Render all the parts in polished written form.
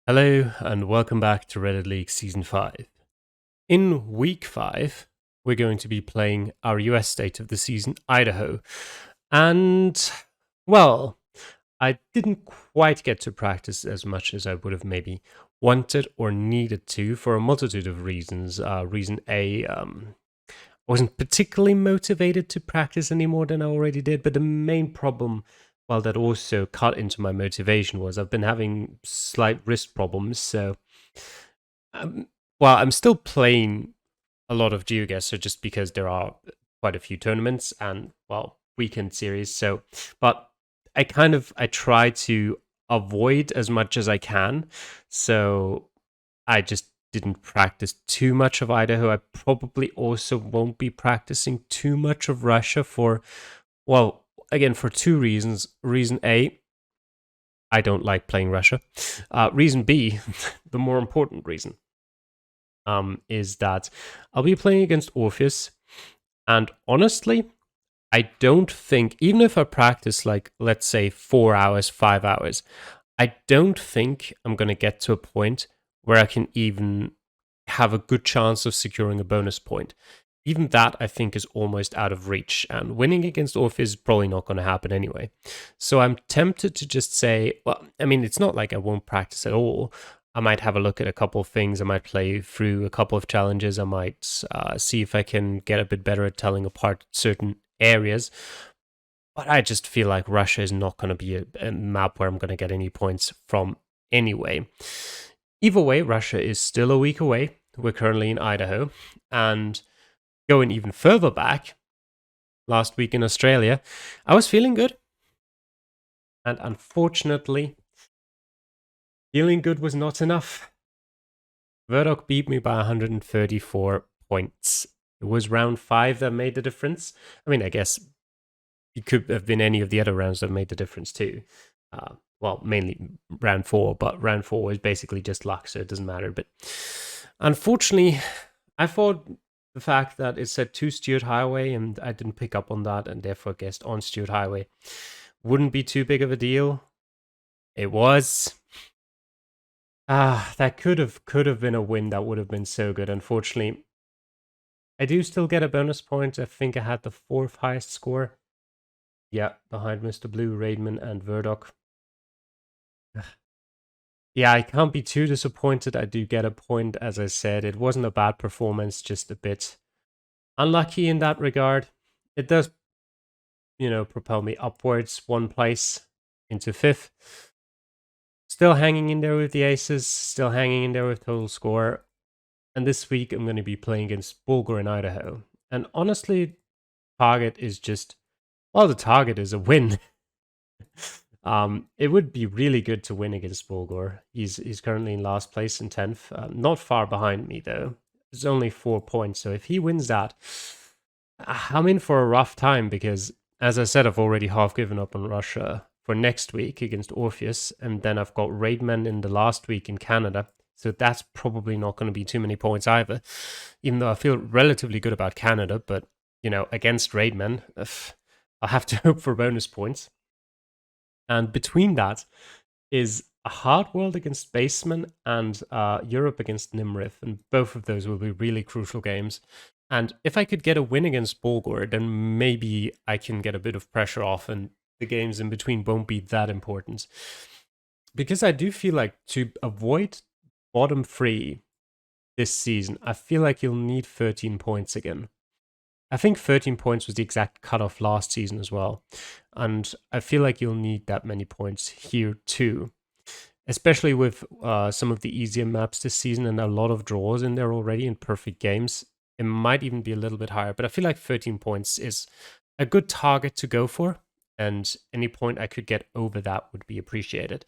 Hello and welcome back to Reddit League Season 5. In Week 5, we're going to be playing our US state of the season, Idaho. And, well, I didn't quite get to practice as much as I would have maybe wanted or needed to for a multitude of reasons. Reason A, I wasn't particularly motivated to practice any more than I already did, but the main problem, well, that also cut into my motivation was I've been having slight wrist problems. So, um, well, I'm still playing a lot of GeoGuessr just because there are quite a few tournaments and, well, weekend series. So, but I try to avoid as much as I can. So I just didn't practice too much of Idaho. I probably also won't be practicing too much of Russia for, well, again, for two reasons. Reason A, I don't like playing Russia. Reason B, the more important reason, is that I'll be playing against Orpheus. And honestly, I don't think, even if I practice like, let's say 4 hours, 5 hours, I don't think I'm going to get to a point where I can even have a good chance of securing a bonus point. Even that, I think, is almost out of reach, and winning against Orpheus is probably not going to happen anyway. So I'm tempted to just say, well, I mean, it's not like I won't practice at all. I might have a look at a couple of things. I might play through a couple of challenges. I might see if I can get a bit better at telling apart certain areas. But I just feel like Russia is not going to be a map where I'm going to get any points from anyway. Either way, Russia is still a week away. We're currently in Idaho. And going even further back, last week in Australia, I was feeling good. And unfortunately, feeling good was not enough. Verdoc beat me by 134 points. It was round 5 that made the difference. I mean, I guess it could have been any of the other rounds that made the difference too. Well, mainly round 4, but round 4 is basically just luck, so it doesn't matter. But unfortunately, I thought the fact that it said to Stewart Highway and I didn't pick up on that and therefore guessed on Stewart Highway wouldn't be too big of a deal. It was. That could have been a win. That would have been so good. Unfortunately, I do still get a bonus point. I think I had the 4th highest score. Yeah, behind Mr. Blue, Raidman, and Verdoc. Yeah, I can't be too disappointed. I do get a point, as I said. It wasn't a bad performance, just a bit unlucky in that regard. It does, propel me upwards 1 place into 5th. Still hanging in there with the aces, still hanging in there with total score. And this week I'm going to be playing against Bulgar in Idaho. And honestly, target is just, well, the target is a win. It would be really good to win against Bulgar. He's currently in last place in 10th. Not far behind me, though. It's only 4 points. So if he wins that, I'm in for a rough time because, as I said, I've already half given up on Russia for next week against Orpheus. And then I've got Raidman in the last week in Canada. So that's probably not going to be too many points either. Even though I feel relatively good about Canada. But, against Raidman, I'll have to hope for bonus points. And between that is a hard world against Baseman and Europe against Nimrith. And both of those will be really crucial games. And if I could get a win against Bulgar, then maybe I can get a bit of pressure off and the games in between won't be that important. Because I do feel like to avoid bottom 3 this season, I feel like you'll need 13 points again. I think 13 points was the exact cutoff last season as well. And I feel like you'll need that many points here too. Especially with some of the easier maps this season and a lot of draws in there already in perfect games. It might even be a little bit higher, but I feel like 13 points is a good target to go for. And any point I could get over that would be appreciated.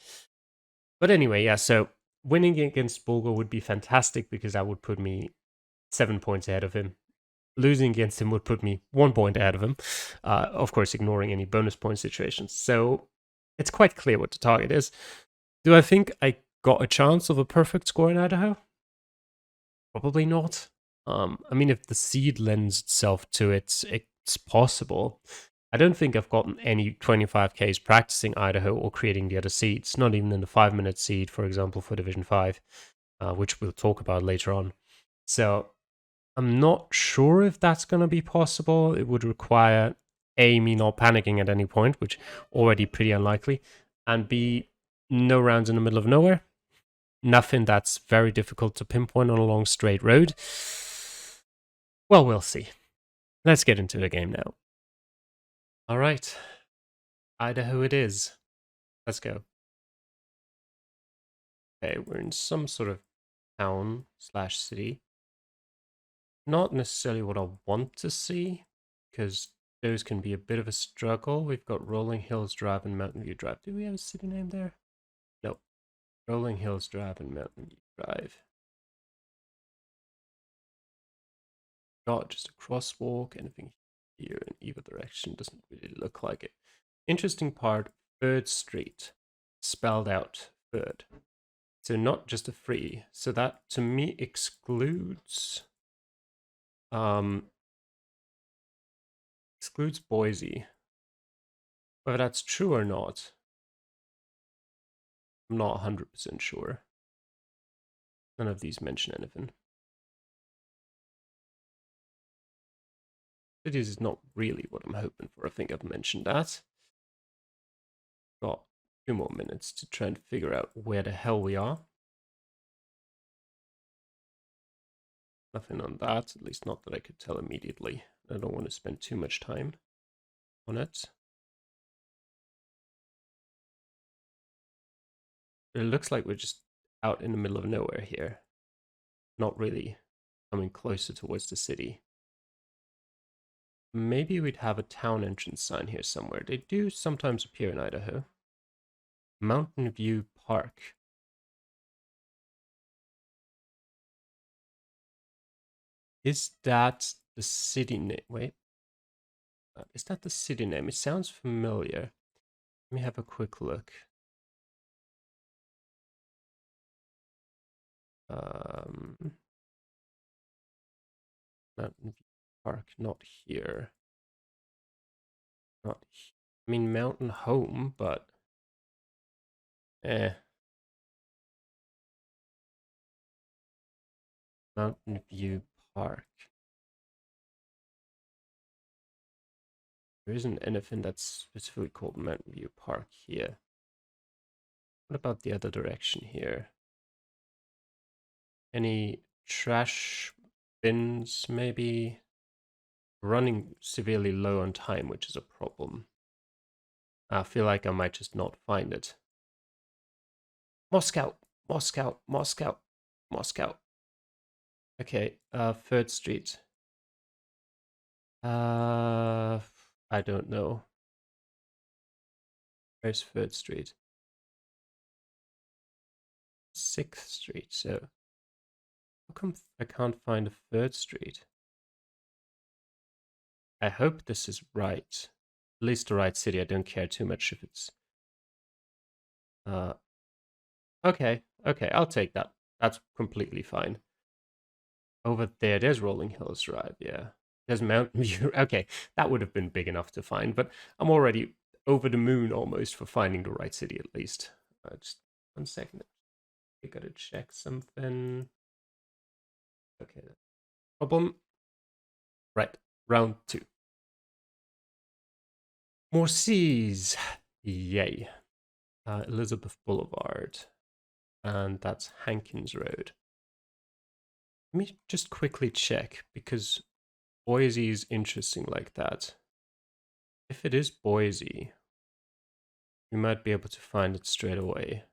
But anyway, yeah, so winning against Bulgar would be fantastic because that would put me 7 points ahead of him. Losing against him would put me 1 point ahead of him, of course, ignoring any bonus point situations. So it's quite clear what the target is. Do I think I got a chance of a perfect score in Idaho? Probably not. I mean, if the seed lends itself to it, it's possible. I don't think I've gotten any 25Ks practicing Idaho or creating the other seeds, not even in the 5-minute seed, for example, for Division 5, which we'll talk about later on. So I'm not sure if that's going to be possible. It would require A, me not panicking at any point, which already pretty unlikely, and B, no rounds in the middle of nowhere. Nothing that's very difficult to pinpoint on a long straight road. Well, we'll see. Let's get into the game now. All right. Idaho it is. Let's go. Okay, we're in some sort of town slash city. Not necessarily what I want to see, because those can be a bit of a struggle. We've got Rolling Hills Drive and Mountain View Drive. Do we have a city name there? No. Rolling Hills Drive and Mountain View Drive. Not just a crosswalk, anything here in either direction. Doesn't really look like it. Interesting part, 3rd Street. Spelled out, 3rd. So not just a 3. So that, to me, excludes Boise. Whether that's true or not, I'm not 100% sure. None of these mention anything. Cities is not really what I'm hoping for. I think I've mentioned that. Got a few more minutes to try and figure out where the hell we are. Nothing on that, at least not that I could tell immediately. I don't want to spend too much time on it. It looks like we're just out in the middle of nowhere here. Not really coming closer towards the city. Maybe we'd have a town entrance sign here somewhere. They do sometimes appear in Idaho. Mountain View Park. Is that the city name? Wait. Is that the city name? It sounds familiar. Let me have a quick look. Mountain View Park, not here. Not here. I mean, Mountain Home, but Mountain View Park. There isn't anything that's specifically called Mountain View Park here. What about the other direction here? Any trash bins, maybe? Running severely low on time, which is a problem. I feel like I might just not find it. Moscow, Moscow, Moscow, Moscow. Okay, 3rd Street. I don't know. Where's 3rd Street? 6th Street, so how come I can't find a 3rd Street? I hope this is right. At least the right city. I don't care too much if it's... Okay, I'll take that. That's completely fine. Over there's Rolling Hills Drive, yeah. There's Mountain View. Okay, that would have been big enough to find, but I'm already over the moon almost for finding the right city at least. Just 1 second. I gotta check something. Okay, problem. Right, round 2. More C's. Yay. Elizabeth Boulevard. And that's Hankins Road. Let me just quickly check, because Boise is interesting like that. If it is Boise, we might be able to find it straight away.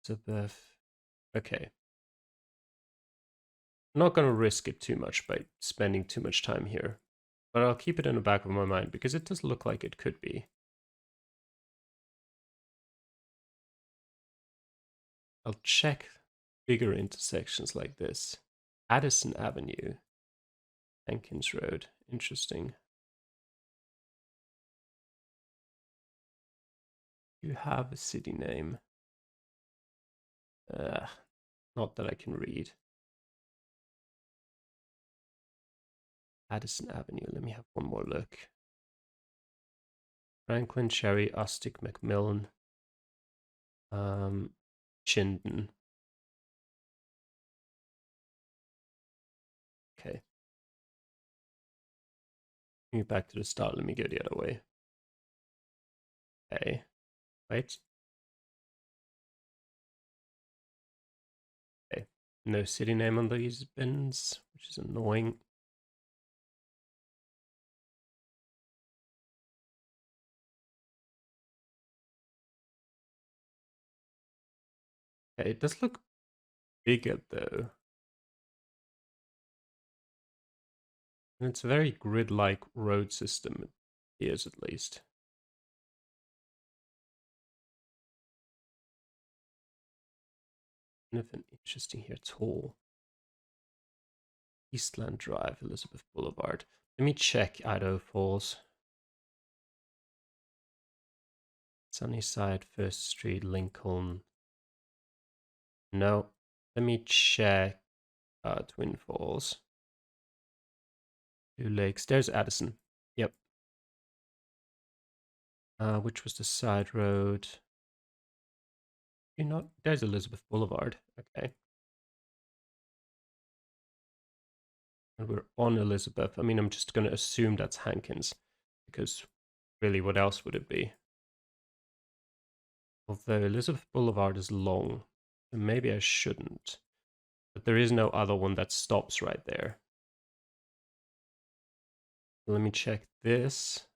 Elizabeth. Okay. I'm not going to risk it too much by spending too much time here, but I'll keep it in the back of my mind because it does look like it could be. I'll check bigger intersections like this. Addison Avenue, Hankins Road. Interesting. You have a city name. Not that I can read. Addison Avenue. Let me have one more look. Franklin, Cherry, Ustic, Macmillan, Chinden. Okay. Move back to the start. Let me go the other way. Okay. Wait. Okay. No city name on these bins, which is annoying. Okay, it does look bigger though. And it's a very grid-like road system. It appears at least. Nothing interesting here at all. Eastland Drive, Elizabeth Boulevard. Let me check Idaho Falls. Sunnyside, First Street, Lincoln. No. Let me check Twin Falls. Blue Lakes. There's Addison. Yep. Which was the side road? You're not. There's Elizabeth Boulevard. Okay. And we're on Elizabeth. I mean, I'm just going to assume that's Hankins, because really, what else would it be? Although Elizabeth Boulevard is long, so maybe I shouldn't. But there is no other one that stops right there. Let me check this.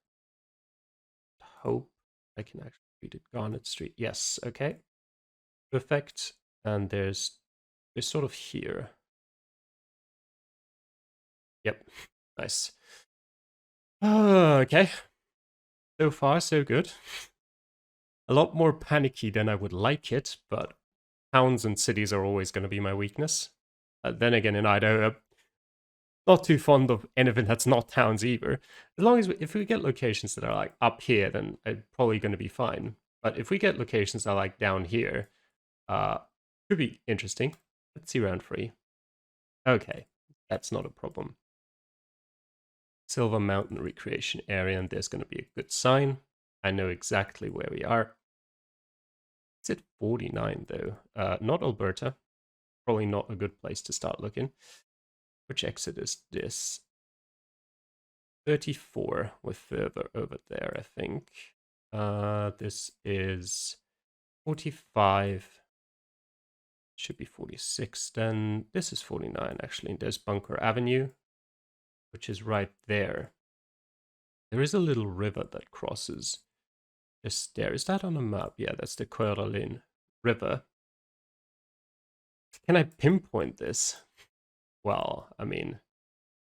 Hope I can actually read it. Garnet Street. Yes, okay. Perfect. And there's sort of here. Yep. Nice. Okay. So far, so good. A lot more panicky than I would like it, but towns and cities are always going to be my weakness. Then again, in Idaho, not too fond of anything that's not towns either. As long as if we get locations that are like up here, then I'm probably going to be fine. But if we get locations that are like down here, could be interesting. Let's see round 3. Okay, that's not a problem. Silver Mountain Recreation Area, and there's going to be a good sign. I know exactly where we are. It's at 49 though. Not Alberta. Probably not a good place to start looking. Which exit is this? 34. We're further over there, I think. This is 45. Should be 46 then. This is 49 actually. There's Bunker Avenue, which is right there. There is a little river that crosses just there. Is that on a map? Yeah, that's the Coeur River. Can I pinpoint this? Well, I mean,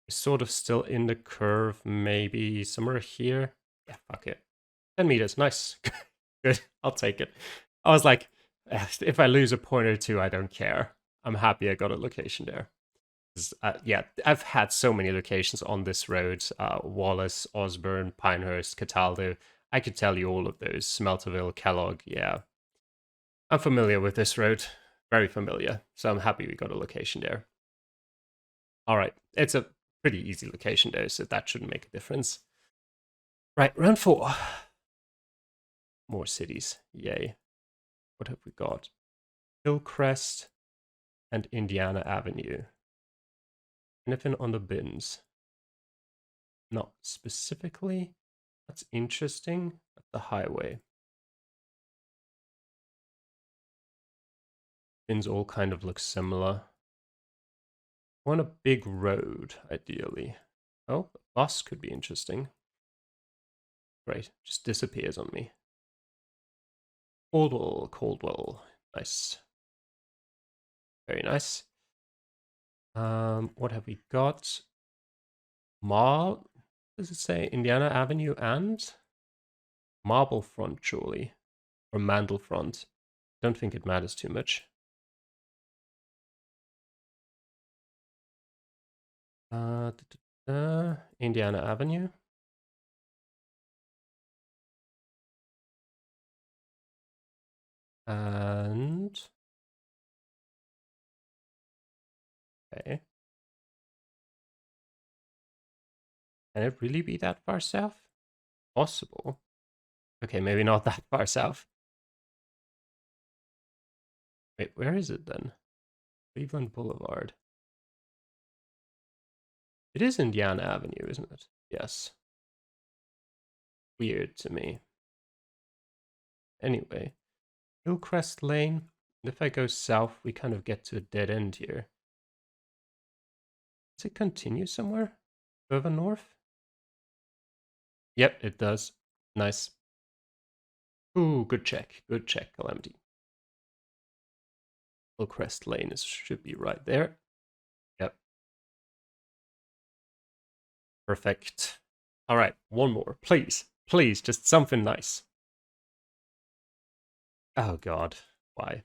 it's sort of still in the curve, maybe somewhere here. Yeah, fuck it. 10 meters, nice. Good, I'll take it. I was like, if I lose a point or two, I don't care. I'm happy I got a location there. Yeah, I've had so many locations on this road. Wallace, Osborne, Pinehurst, Cataldo. I could tell you all of those. Smelterville, Kellogg, yeah. I'm familiar with this road. Very familiar. So I'm happy we got a location there. All right. It's a pretty easy location though, so that shouldn't make a difference. Right, round 4. More cities. Yay. What have we got? Hillcrest and Indiana Avenue. Anything on the bins? Not specifically. That's interesting. The highway. Bins all kind of look similar. I want a big road, ideally. Oh, a bus could be interesting. Great, just disappears on me. Caldwell. Nice. Very nice. What have we got? Does it say Indiana Avenue and Marble Front, surely, or Mandel Front? Don't think it matters too much. Indiana Avenue. And okay. Can it really be that far south? Possible. Okay, maybe not that far south. Wait, where is it then? Cleveland Boulevard. It is Indiana Avenue, isn't it? Yes. Weird to me. Anyway, Hillcrest Lane. If I go south, we kind of get to a dead end here. Does it continue somewhere? Further north? Yep, it does. Nice. Ooh, good check. Good check, Calamity. Hillcrest Lane should be right there. Yep. Perfect. All right, one more. Please. Please, just something nice. Oh, God. Why?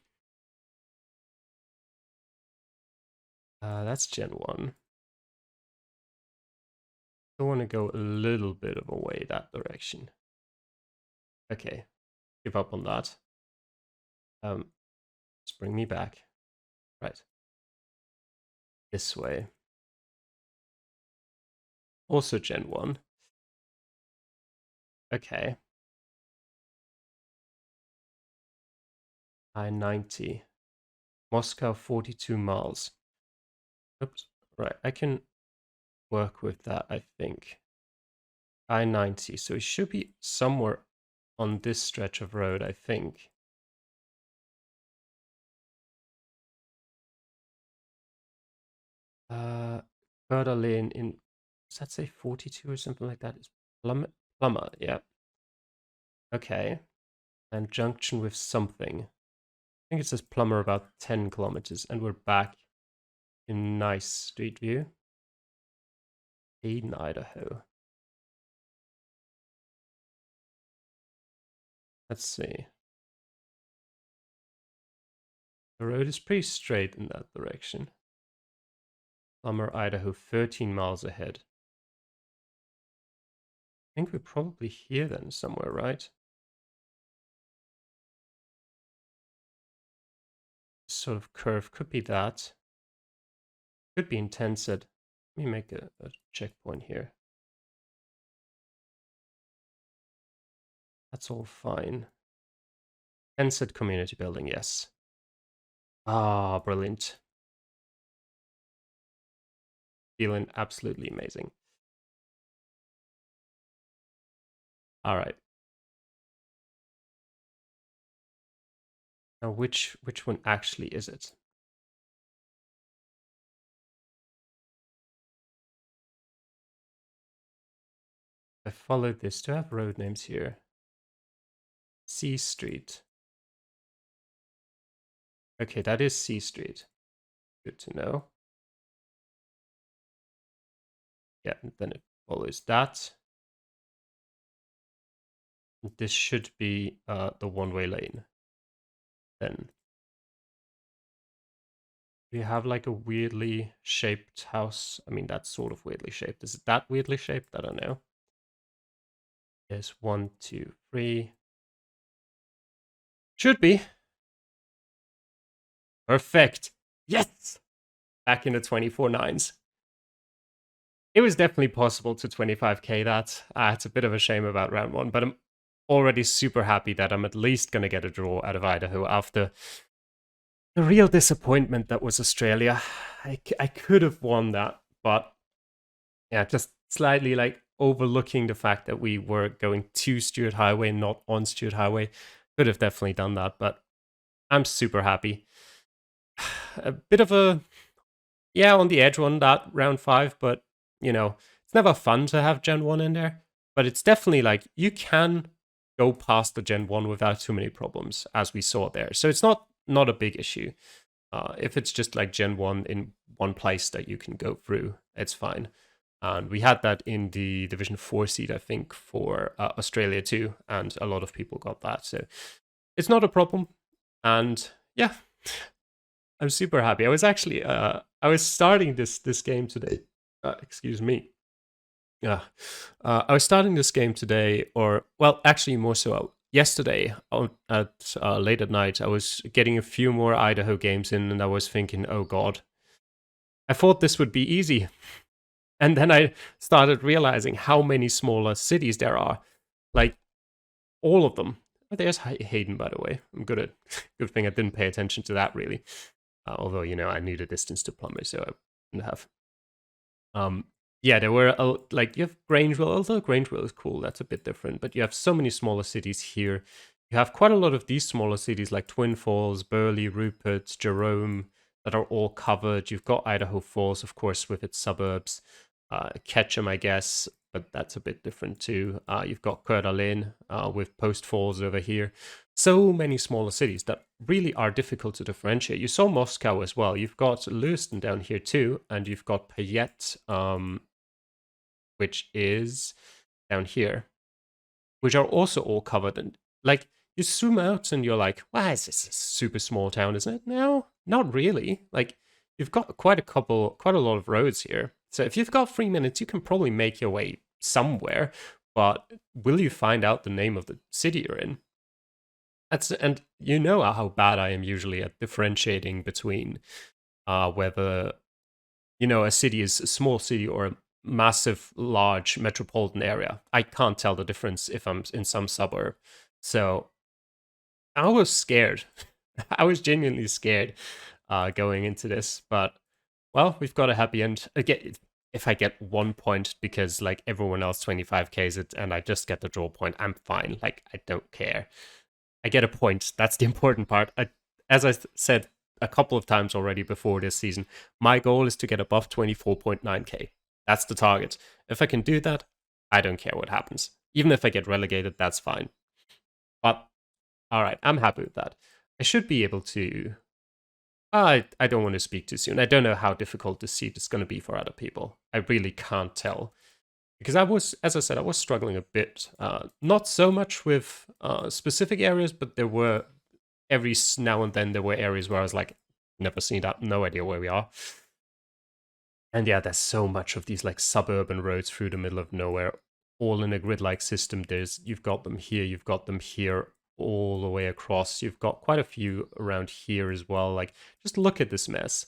That's Gen 1. I want to go a little bit of a way that direction. Okay, give up on that. Just bring me back. Right. This way. Also Gen 1. Okay. I-90. Moscow, 42 miles. Oops. Right, I can work with that, I think. I-90, so it should be somewhere on this stretch of road, I think. Further lane in, does that say 42 or something like that? It's Plumber, yeah. Okay. And junction with something. I think it says Plumber about 10 kilometers, and we're back in nice Street View. Aden, Idaho. Let's see. The road is pretty straight in that direction. Plumber, Idaho, 13 miles ahead. I think we're probably here then somewhere, right? This sort of curve could be that. Could be Intensed. Let me make a checkpoint here. That's all fine. Intensed community building, yes. Ah, brilliant. Feeling absolutely amazing. All right. Now, which one actually is it? I followed this to have road names here. C Street. Okay, that is C Street. Good to know. Yeah, and then it follows that. This should be the one-way lane. Then we have like a weirdly shaped house. I mean, that's sort of weirdly shaped. Is it that weirdly shaped? I don't know. There's 1, 2, 3. Should be. Perfect. Yes! Back in the 24 nines. It was definitely possible to 25k that. It's a bit of a shame about round 1, but I'm already super happy that I'm at least going to get a draw out of Idaho after the real disappointment that was Australia. I could have won that, but yeah, just slightly like overlooking the fact that we were going to Stewart Highway, not on Stewart Highway. Could have definitely done that, but I'm super happy. A bit of a, yeah, on the edge one, that round 5, but, you know, it's never fun to have Gen 1 in there, but it's definitely like, you can go past the Gen 1 without too many problems, as we saw there. So it's not a big issue. If it's just like Gen 1 in one place that you can go through, it's fine. And we had that in the Division 4 seed, I think, for Australia too, and a lot of people got that. So it's not a problem. And yeah, I'm super happy. I was actually, I was starting this game today. Excuse me. Yeah, I was starting this game today, or well, actually more so yesterday at late at night. I was getting a few more Idaho games in, and I was thinking, oh god, I thought this would be easy. And then I started realizing how many smaller cities there are. Like, all of them. Oh, there's Hayden, by the way. I'm good at. Good thing I didn't pay attention to that, really. Although, I knew the distance to Plumber, so I wouldn't have. Yeah, there were like you have Grangeville, although Grangeville is cool, that's a bit different. But you have so many smaller cities here. You have quite a lot of these smaller cities like Twin Falls, Burley, Rupert, Jerome, that are all covered. You've got Idaho Falls, of course, with its suburbs. Ketchum, I guess, but that's a bit different too. You've got Coeur d'Alene with Post Falls over here. So many smaller cities that really are difficult to differentiate. You saw Moscow as well. You've got Lewiston down here too, and you've got Payette, which is down here, which are also all covered. And like you zoom out and you're like, wow, is this a super small town, isn't it? No, not really. Like you've got quite a lot of roads here. So if you've got 3 minutes, you can probably make your way somewhere. But will you find out the name of the city you're in? And you know how bad I am usually at differentiating between whether a city is a small city or a massive, large metropolitan area. I can't tell the difference if I'm in some suburb. So I was scared. I was genuinely scared going into this. But, well, we've got a happy end. Again, if I get 1 point because, like, everyone else 25Ks it and I just get the draw point, I'm fine. Like, I don't care. I get a point. That's the important part. As I said a couple of times already before this season, my goal is to get above 24.9k. That's the target. If I can do that, I don't care what happens. Even if I get relegated, that's fine. But, alright, I'm happy with that. I should be able to... I don't want to speak too soon. I don't know how difficult this seed is going to be for other people. I really can't tell. Because as I said, I was struggling a bit. Not so much with specific areas, but there were every now and then there were areas where I was like, never seen that, no idea where we are. And yeah, there's so much of these like suburban roads through the middle of nowhere, all in a grid-like system. You've got them here, you've got them here, all the way across. You've got quite a few around here as well. Like, just look at this mess.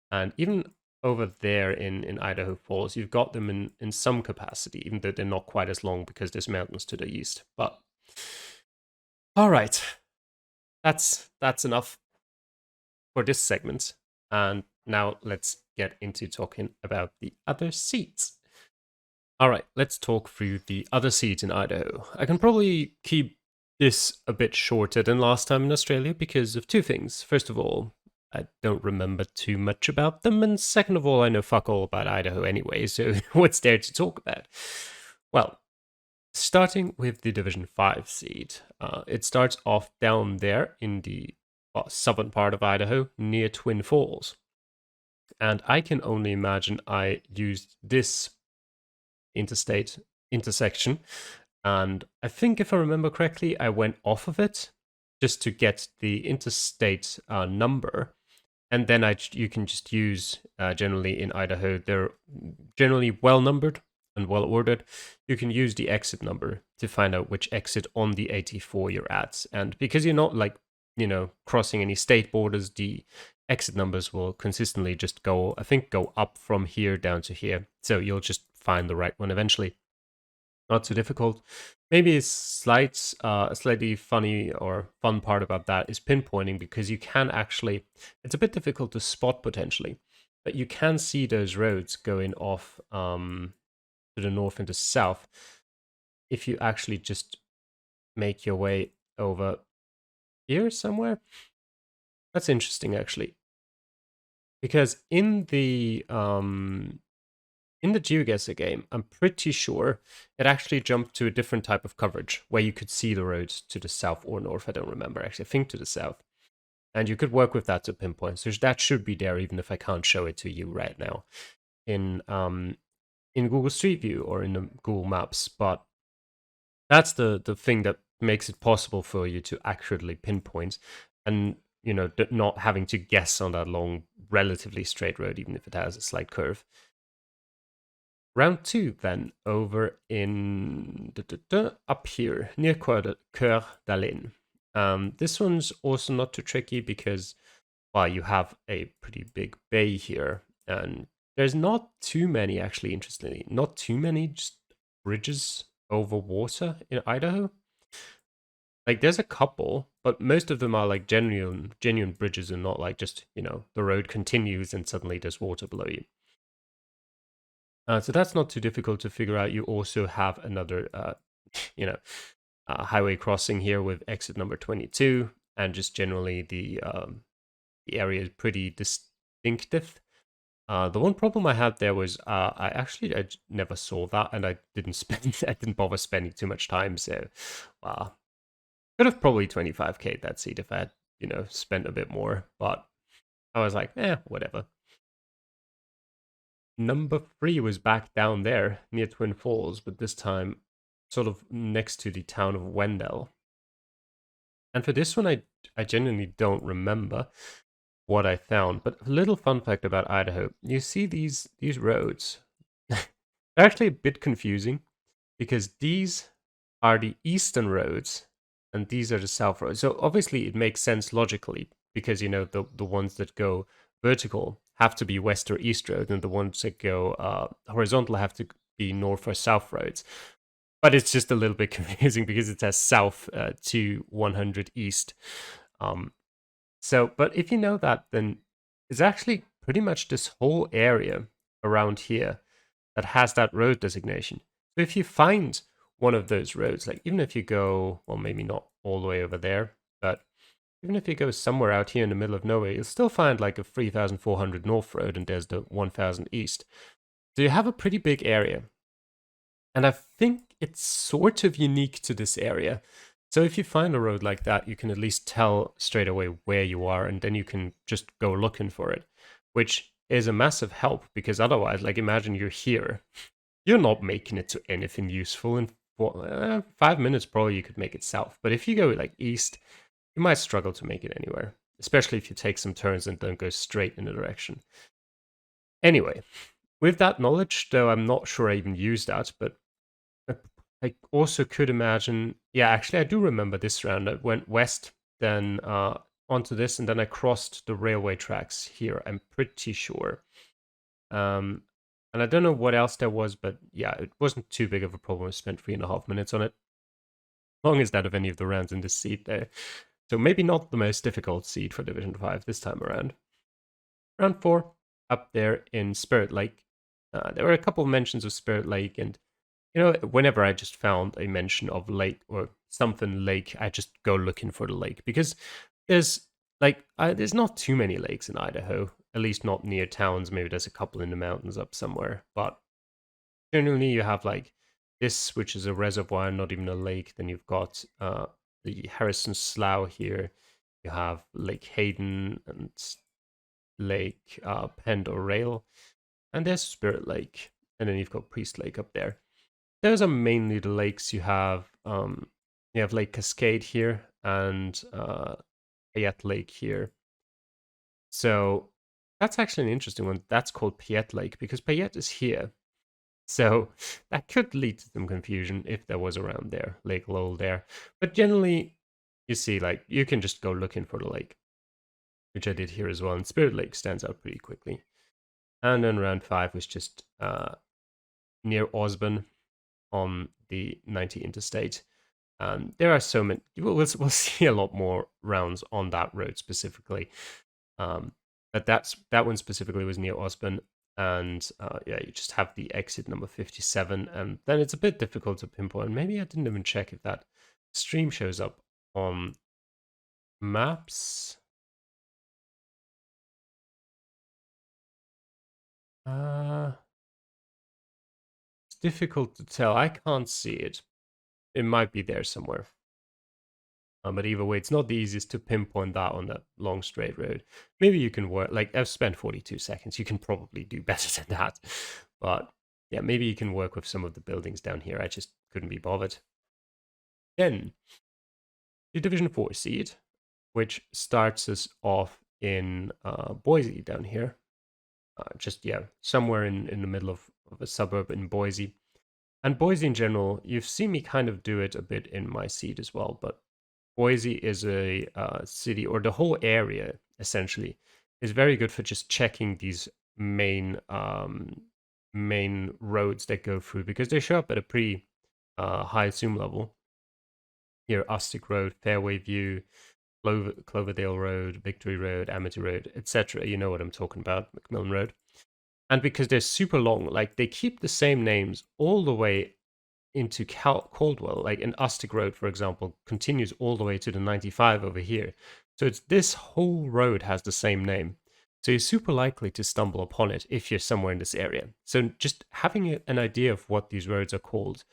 And even over there in Idaho Falls, you've got them in some capacity, even though they're not quite as long because there's mountains to the east. But all right, that's enough for this segment. And now let's get into talking about the other seats. All right, let's talk through the other seats in Idaho. I can probably keep this a bit shorter than last time in Australia because of two things. First of all, I don't remember too much about them, and second of all, I know fuck all about Idaho anyway, so what's there to talk about? Well, starting with the Division 5 seed, it starts off down there in the southern part of Idaho, near Twin Falls. And I can only imagine I used this interstate intersection, and I think if I remember correctly, I went off of it just to get the interstate number. And then you can just use, generally in Idaho, they're generally well numbered and well ordered. You can use the exit number to find out which exit on the 84 you're at. And because you're not like, crossing any state borders, the exit numbers will consistently just go up from here down to here. So you'll just find the right one eventually. Not too difficult. Maybe a slightly funny or fun part about that is pinpointing, because you can actually, it's a bit difficult to spot potentially, but you can see those roads going off to the north and the south if you actually just make your way over here somewhere. That's interesting actually, because in the GeoGuessr game, I'm pretty sure it actually jumped to a different type of coverage where you could see the roads to the south or north. I don't remember, actually. I think to the south. And you could work with that to pinpoint. So that should be there, even if I can't show it to you right now in Google Street View or in the Google Maps. But that's the thing that makes it possible for you to accurately pinpoint and, not having to guess on that long, relatively straight road, even if it has a slight curve. Round 2, then, over in up here, near Coeur d'Alene. This one's also not too tricky because, well, you have a pretty big bay here, and there's not too many, actually, interestingly. Not too many just bridges over water in Idaho. Like, there's a couple, but most of them are like genuine bridges and not like just, the road continues and suddenly there's water below you. So that's not too difficult to figure out. You also have another, you know, highway crossing here with exit number 22, and just generally the area is pretty distinctive. The one problem I had there was I never saw that, and I didn't I didn't bother spending too much time. So, could have probably 25k that seat if I had spent a bit more. But I was like, whatever. Number 3 was back down there near Twin Falls, but this time sort of next to the town of Wendell. And for this one, I genuinely don't remember what I found. But a little fun fact about Idaho: you see these roads. They're actually a bit confusing because these are the eastern roads and these are the south roads. So obviously it makes sense logically because the ones that go vertical have to be west or east road, and the ones that go horizontal have to be north or south roads. But it's just a little bit confusing because it says south to 100 east. But if you know that, then it's actually pretty much this whole area around here that has that road designation. So if you find one of those roads, like even if you go, well, maybe not all the way over there, but even if you go somewhere out here in the middle of nowhere, you'll still find like a 3,400 north road and there's the 1,000 east. So you have a pretty big area. And I think it's sort of unique to this area. So if you find a road like that, you can at least tell straight away where you are, and then you can just go looking for it, which is a massive help because otherwise, like imagine you're here, you're not making it to anything useful. In 5 minutes, probably you could make it south. But if you go like east, you might struggle to make it anywhere, especially if you take some turns and don't go straight in a direction. Anyway, with that knowledge, though I'm not sure I even used that, but I also could imagine, yeah, actually I do remember this round. I went west, then onto this, and then I crossed the railway tracks here, I'm pretty sure. And I don't know what else there was, but yeah, it wasn't too big of a problem. I spent 3.5 minutes on it. Long as that of any of the rounds in this seed there. So maybe not the most difficult seed for Division 5 this time around. Round 4, up there in Spirit Lake. There were a couple of mentions of Spirit Lake, and whenever I just found a mention of lake or something lake, I just go looking for the lake because there's not too many lakes in Idaho, at least not near towns. Maybe there's a couple in the mountains up somewhere, but generally you have like this, which is a reservoir, not even a lake. Then you've got the Harrison Slough here. You have Lake Hayden and Lake Pend or Rail, and there's Spirit Lake, and then you've got Priest Lake up there. Those are mainly the lakes you have. You have Lake Cascade here and Payette Lake here. So that's actually an interesting one. That's called Payette Lake because Payette is here. So that could lead to some confusion if there was around there, Lake Lowell there. But generally, you see, like, you can just go looking for the lake, which I did here as well. And Spirit Lake stands out pretty quickly. And then round 5 was just near Osborne on the 90 interstate. There are so many. We'll see a lot more rounds on that road specifically. But that one specifically was near Osborne. And yeah, you just have the exit number 57, and then it's a bit difficult to pinpoint. Maybe I didn't even check if that stream shows up on maps. It's difficult to tell. I can't see it. It might be there somewhere. But either way, it's not the easiest to pinpoint that on that long straight road. Maybe you can work, like I've spent 42 seconds. You can probably do better than that. But yeah, maybe you can work with some of the buildings down here. I just couldn't be bothered. Then the Division 4 seed, which starts us off in Boise down here. Just, yeah, somewhere in the middle of a suburb in Boise. And Boise in general, you've seen me kind of do it a bit in my seed as well, but Boise is a city, or the whole area essentially, is very good for just checking these main roads that go through, because they show up at a pretty high zoom level. Here, Ustic Road, Fairway View, Cloverdale Road, Victory Road, Amity Road, etc. You know what I'm talking about, Macmillan Road. And because they're super long, like they keep the same names all the way into Caldwell. Like in Ustic Road, for example, continues all the way to the 95 over here. So it's this whole road has the same name. So you're super likely to stumble upon it if you're somewhere in this area. So just having an idea of what these roads are called,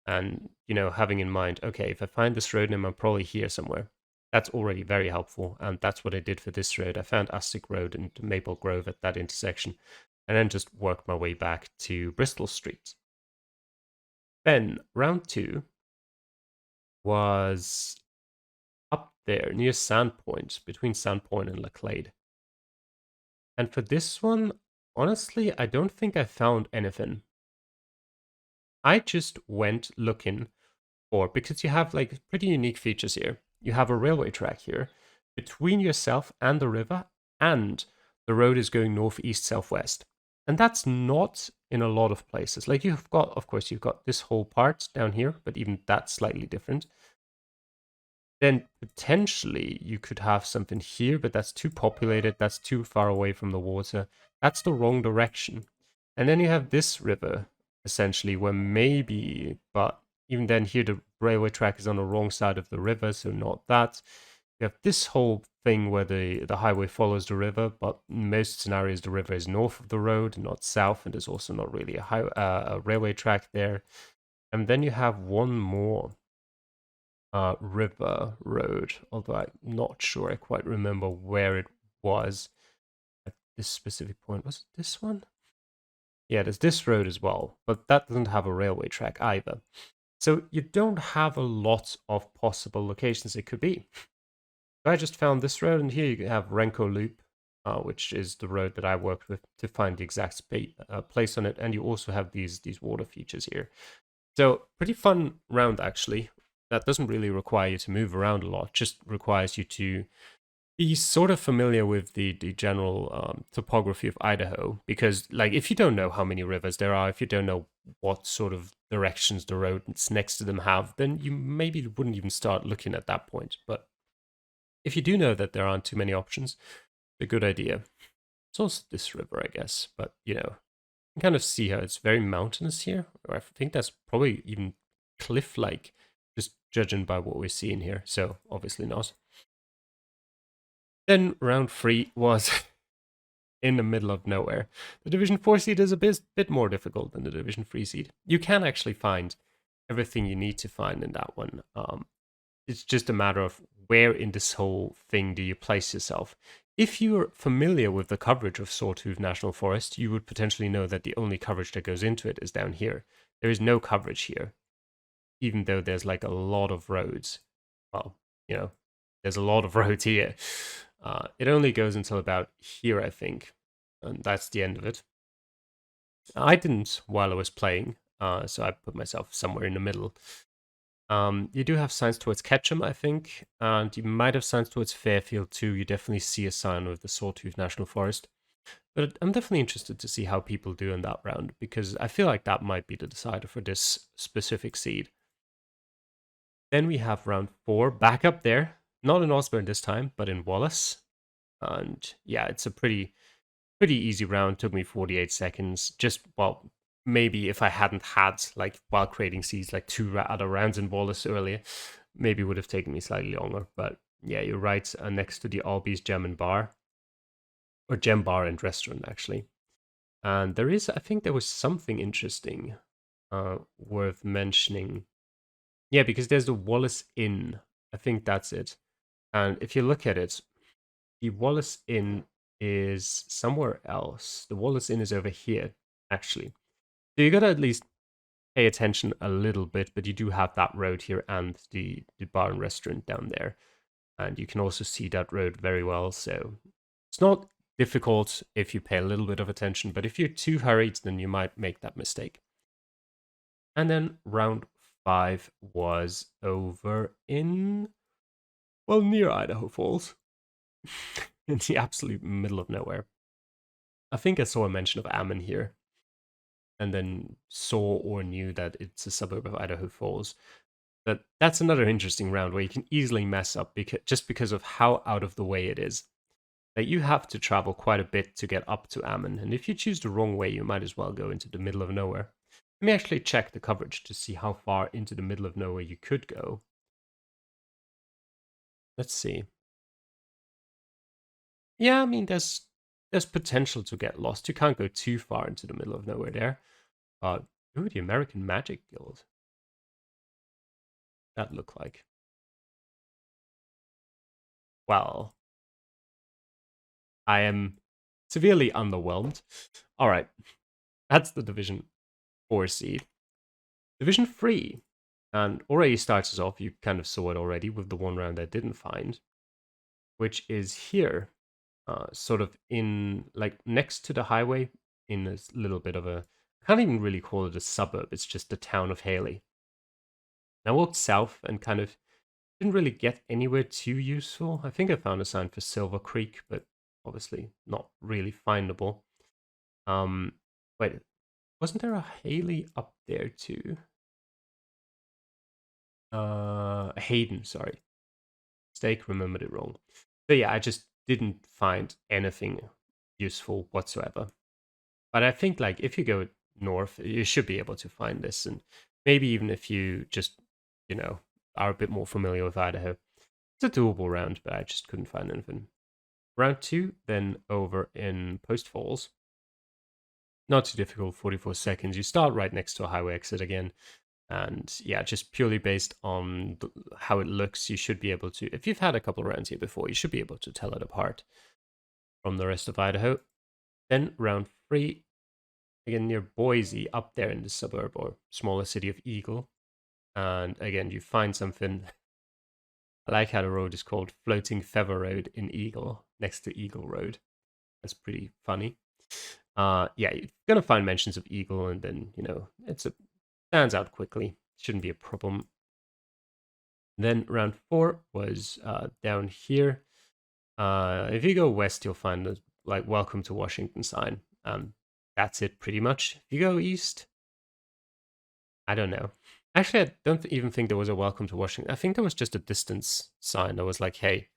and having in mind, okay, if I find this road name, I'm probably here somewhere. That's already very helpful, and that's what I did for this road. I found Ustic Road and Maple Grove at that intersection, and then just worked my way back to Bristol Street. Then round 2 was up there near Sandpoint, between Sandpoint and Laclade. And for this one, honestly, I don't think I found anything. I just went looking for, because you have like pretty unique features here. You have a railway track here between yourself and the river, and the road is going northeast, southwest. And that's not in a lot of places. Like you've got, of course, you've got this whole part down here, but even that's slightly different. Then potentially you could have something here, but that's too populated, that's too far away from the water. That's the wrong direction. And then you have this river, essentially, where maybe, but even then here the railway track is on the wrong side of the river, so not that. You have this whole thing where the highway follows the river, but in most scenarios the river is north of the road, not south, and there's also not really a railway track there. And then you have one more river road, although I'm not sure I quite remember where it was at this specific point. Was it this one? Yeah, there's this road as well, but that doesn't have a railway track either. So you don't have a lot of possible locations it could be. I just found this road, and here you have Renko Loop, which is the road that I worked with to find the exact place on it, and you also have these water features here. So pretty fun round, actually. That doesn't really require you to move around a lot, just requires you to be sort of familiar with the general topography of Idaho. Because, like, if you don't know how many rivers there are, if you don't know what sort of directions the roads next to them have, then you maybe wouldn't even start looking at that point. But if you do know that there aren't too many options, it's a good idea. It's also this river, I guess, but you can kind of see how it's very mountainous here. Or I think that's probably even cliff-like, just judging by what we're seeing here. So obviously not. Then round 3 was in the middle of nowhere. The Division 4 seed is a bit more difficult than the Division 3 seed. You can actually find everything you need to find in that one. It's just a matter of where in this whole thing do you place yourself. If you're familiar with the coverage of Sawtooth National Forest, you would potentially know that the only coverage that goes into it is down here. There is no coverage here, even though there's like a lot of roads. Well, there's a lot of roads here. It only goes until about here, I think, and that's the end of it. I didn't while I was playing, so I put myself somewhere in the middle. You do have signs towards Ketchum, I think, and you might have signs towards Fairfield too. You definitely see a sign with the Sawtooth National Forest. But I'm definitely interested to see how people do in that round, because I feel like that might be the decider for this specific seed. Then we have round 4, back up there. Not in Osborne this time, but in Wallace. And yeah, it's a pretty easy round. Took me 48 seconds. Just, well, maybe if I hadn't had, like, while creating seeds, like 2 other rounds in Wallace earlier, maybe it would have taken me slightly longer. But yeah, you're right. Next to the Albies Gem and Bar, or Gem Bar and Restaurant, actually. And there is, I think there was something interesting worth mentioning. Yeah, because there's the Wallace Inn. I think that's it. And if you look at it, the Wallace Inn is somewhere else. The Wallace Inn is over here, actually. So you gotta at least pay attention a little bit, but you do have that road here and the bar and restaurant down there. And you can also see that road very well, so it's not difficult if you pay a little bit of attention, but if you're too hurried, then you might make that mistake. And then round 5 was over in, well, near Idaho Falls, in the absolute middle of nowhere. I think I saw a mention of Ammon here, and then saw or knew that it's a suburb of Idaho Falls. But that's another interesting round where you can easily mess up just because of how out of the way it is. Like you have to travel quite a bit to get up to Ammon, and if you choose the wrong way, you might as well go into the middle of nowhere. Let me actually check the coverage to see how far into the middle of nowhere you could go. Let's see. Yeah, I mean, there's potential to get lost. You can't go too far into the middle of nowhere there. But ooh, the American Magic Guild. That look like. Well, I am severely underwhelmed. All right, that's the Division 4 seed. Division 3, and already starts us off. You kind of saw it already with the one round I didn't find, which is here, sort of in like next to the highway, in a little bit of a. I can't even really call it a suburb. It's just the town of Haley. And I walked south and kind of didn't really get anywhere too useful. I think I found a sign for Silver Creek, but obviously not really findable. Wait, wasn't there a Haley up there too? Hayden, sorry. Mistake, remembered it wrong. So yeah, I just didn't find anything useful whatsoever. But I think like if you go north, you should be able to find this, and maybe even if you just, are a bit more familiar with Idaho, it's a doable round. But I just couldn't find anything. Round 2, then over in Post Falls. Not too difficult, 44 seconds. You start right next to a highway exit again. And yeah, just purely based on how it looks, you should be able to, if you've had a couple rounds here before, you should be able to tell it apart from the rest of Idaho. Then round 3, again near Boise, up there in the suburb or smaller city of Eagle. And again, you find something. I like how the road is called Floating Feather Road in Eagle, next to Eagle Road. That's pretty funny. Yeah, you're gonna find mentions of Eagle, and then it's a stands out quickly. Shouldn't be a problem. Then round 4 was down here. If you go west, you'll find the like "Welcome to Washington" sign. That's it pretty much. If you go east, I don't know. Actually, I don't even think there was a "Welcome to Washington." I think there was just a distance sign that was like, "Hey,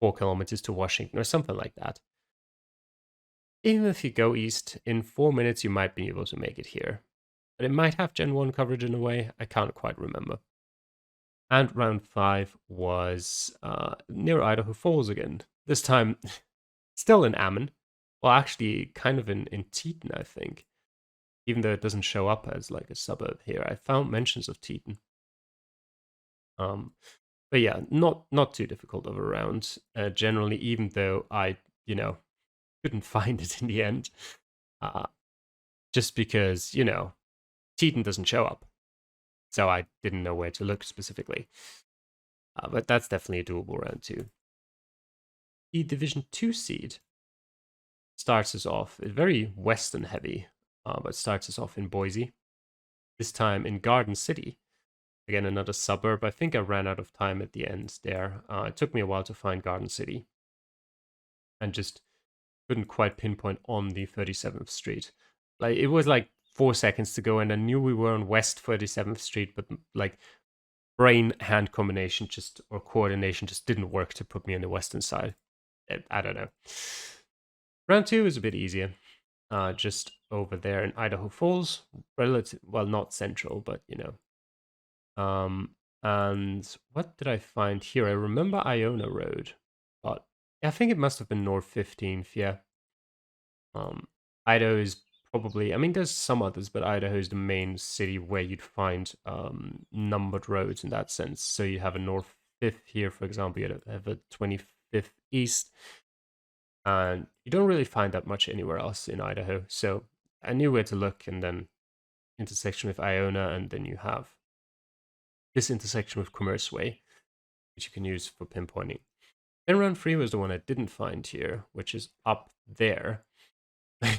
4 kilometers to Washington" or something like that. Even if you go east, in 4 minutes you might be able to make it here. But it might have Gen 1 coverage in a way, I can't quite remember. And round 5 was near Idaho Falls again. This time, still in Ammon. Well, actually, kind of in Teton, I think. Even though it doesn't show up as like a suburb here, I found mentions of Teton. But yeah, not too difficult of a round. Generally, even though I, couldn't find it in the end. Just because, Teton doesn't show up. So I didn't know where to look specifically. But that's definitely a doable round too. The Division 2 seed starts us off very western heavy, but starts us off in Boise. This time in Garden City. Again, another suburb. I think I ran out of time at the end there. It took me a while to find Garden City. And just couldn't quite pinpoint on the 37th Street. Like it was like 4 seconds to go, and I knew we were on West 37th Street, but like brain hand combination or coordination just didn't work to put me on the western side. I don't know. Round 2 is a bit easier. Just over there in Idaho Falls, relative, well, not central, but and what did I find here? I remember Iona Road, but I think it must have been North 15th. Yeah. Idaho is probably, I mean, there's some others, but Idaho is the main city where you'd find numbered roads in that sense. So you have a North 5th here, for example, you have a 25th East, and you don't really find that much anywhere else in Idaho. So I knew where to look, and then intersection with Iona, and then you have this intersection with Commerce Way, which you can use for pinpointing. Then round 3 was the one I didn't find here, which is up there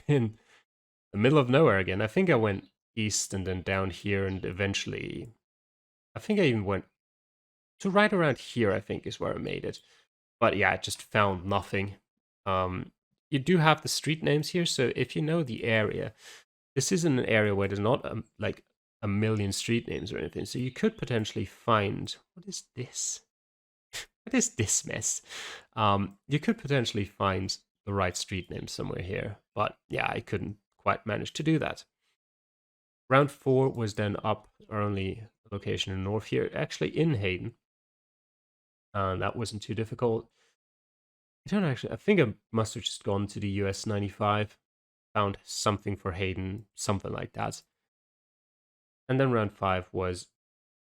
in the middle of nowhere again. I think I went east and then down here, and eventually, I think I even went to right around here, I think is where I made it. But yeah, I just found nothing. you do have the street names here, so if you know the area, this isn't an area where there's not like a million street names or anything, so you could potentially find, what is this? What is this mess? You could potentially find the right street name somewhere here, but yeah, I couldn't quite manage to do that. Round 4 was then up our only location in north here, actually in Hayden. And that wasn't too difficult. I think I must have just gone to the US 95, found something for Hayden, something like that. And then round 5 was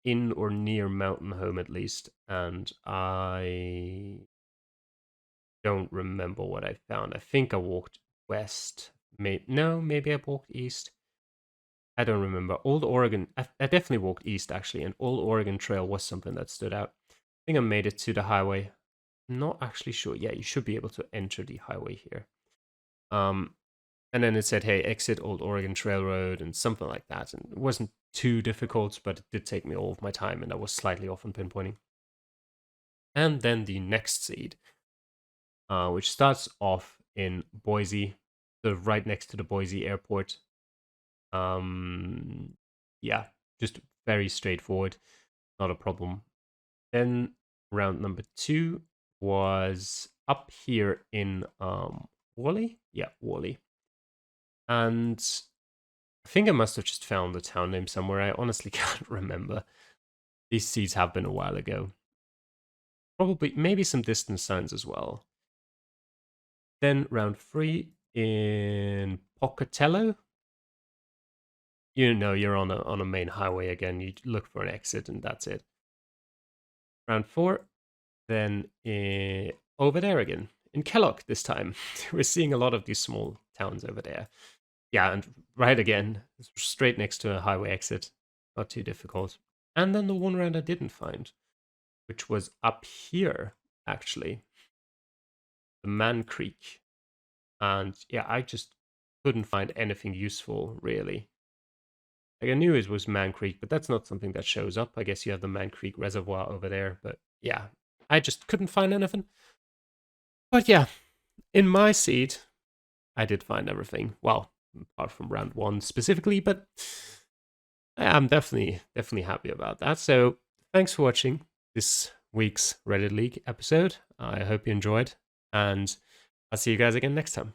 in or near Mountain Home at least, and I don't remember what I found. I think I walked west. Maybe I walked east. I don't remember. Old Oregon, I definitely walked east actually, and Old Oregon Trail was something that stood out. I think I made it to the highway. I'm not actually sure. Yeah, you should be able to enter the highway here. And then it said, hey, exit Old Oregon Trail Road and something like that. And it wasn't too difficult, but it did take me all of my time, and I was slightly off on pinpointing. And then the next seed, which starts off in Boise, sort of right next to the Boise airport. Yeah, just very straightforward, not a problem. Then round number 2 was up here in Worley. Yeah, Worley. And I think I must have just found the town name somewhere. I honestly can't remember. These seeds have been a while ago. Probably, maybe some distance signs as well. Then round 3 in Pocatello. You know, you're on a main highway again. You look for an exit, and that's it. Round 4, then over there again in Kellogg this time. We're seeing a lot of these small towns over there. Yeah, and right again, straight next to a highway exit. Not too difficult. And then the one round I didn't find, which was up here, actually. The Man Creek. And yeah, I just couldn't find anything useful, really. Like, I knew it was Man Creek, but that's not something that shows up. I guess you have the Man Creek Reservoir over there, but yeah, I just couldn't find anything. But yeah, in my seed, I did find everything. Well, apart from round 1 specifically, but I'm definitely happy about that. So thanks for watching this week's Reddit League episode. I hope you enjoyed, and I'll see you guys again next time.